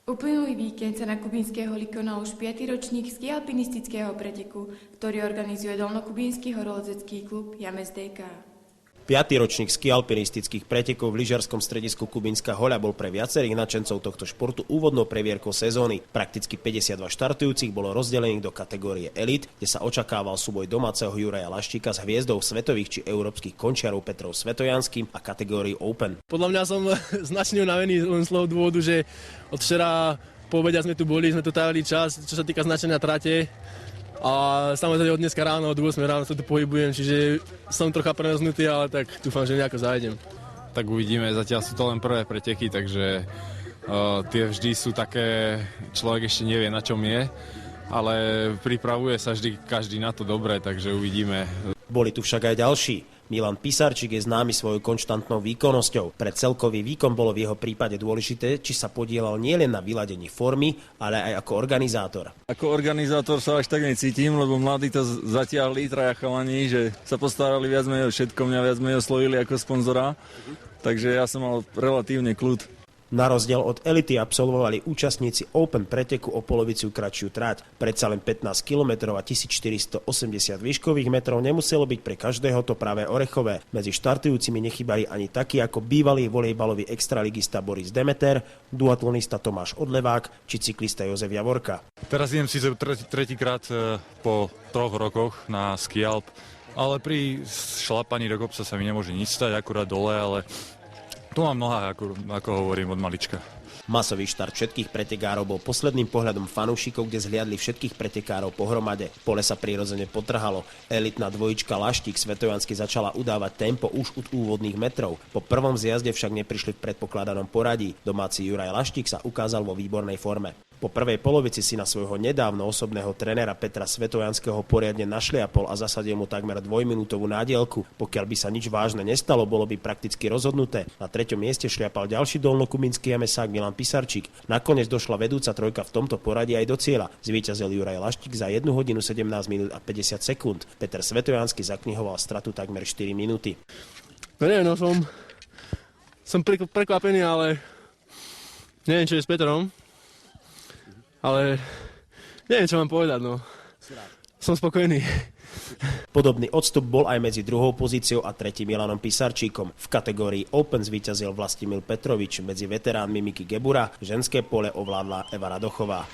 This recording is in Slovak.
Uplynulý víkend sa na Kubínskeho konal už 5. ročník skialpinistického preteku, ktorý organizuje Dolnokubínsky horolezecký klub James DK. 5. ročník skialpinistických pretekov v lyžiarskom stredisku Kubínska hoľa bol pre viacerých nadšencov tohto športu úvodnou previerkou sezóny. Prakticky 52 štartujúcich bolo rozdelených do kategórie elit, kde sa očakával súboj domáceho Juraja Laštíka s hviezdou svetových či európskych končiarov Petrou Svetojanským a kategórii Open. Podľa mňa som značne unavený len z toho dôvodu, že od včera po obede sme tu boli, sme tu trávili čas, čo sa týka značenia trate. A samozrejme od dneska ráno, od 8 ráno sa tu pohybujem, čiže som trocha premrznutý, ale tak dúfam, že nejako zájdem. Tak uvidíme, zatiaľ sú to len prvé preteky, takže tie vždy sú také, človek ešte nevie, na čom je, ale pripravuje sa vždy každý na to dobre, takže uvidíme. Boli tu však aj ďalší. Milan Pisarčík je známy svojou konštantnou výkonnosťou. Pre celkový výkon bolo v jeho prípade dôležité, či sa podielal nielen na vyladení formy, ale aj ako organizátor. Ako organizátor sa až tak necítim, lebo mladí to zatiahli, traja chalani, že sa postarali viac menej o všetko, mňa viac menej oslovili ako sponzora, takže ja som mal relatívne kľud. Na rozdiel od elity absolvovali účastníci Open preteku o polovicu kratšiu trať. Predsa len 15 km a 1480 výškových metrov nemuselo byť pre každého to práve orechové. Medzi štartujúcimi nechybali ani takí ako bývalý volejbalový extraligista Boris Demeter, duatlonista Tomáš Odlevák či cyklista Jozef Javorka. Teraz idem síce tretíkrát po 3 rokoch na skialp, ale pri šlapaní do kopca sa mi nemôže nič stať, akurát dole, ale tu mám noha, ako hovorím, od malička. Masový štart všetkých pretekárov bol posledným pohľadom fanúšikov, kde zhliadli všetkých pretekárov pohromade. Pole sa prirodzene potrhalo. Elitná dvojička Laštík Svetojansky začala udávať tempo už od úvodných metrov. Po prvom zjazde však neprišli v predpokladanom poradí. Domáci Juraj Laštík sa ukázal vo výbornej forme. Po prvej polovici si na svojho nedávno osobného trénera Petra Svetojanského poriadne našliapol a zasadil mu takmer 2-minútovú nádielku. Pokiaľ by sa nič vážne nestalo, bolo by prakticky rozhodnuté. Na 3. mieste šliapal ďalší dolnokubínsky jamesák Milan Pisarčík. Nakoniec došla vedúca trojka v tomto poradí aj do cieľa. Zvíťazil Juraj Laštík za 1 hodinu 17 minút a 50 sekúnd. Peter Svetojansky zaknihoval stratu takmer 4 minúty. No som prekvapený, ale neviem, čo je s Petrom. Ale neviem, čo mám povedať, no. Som spokojný. Podobný odstup bol aj medzi druhou pozíciou a tretím Milanom Pisarčíkom. V kategórii Open zvíťazil Vlastimil Petrovič, medzi veteránmi Miki Gebura, ženské pole ovládla Eva Radochová.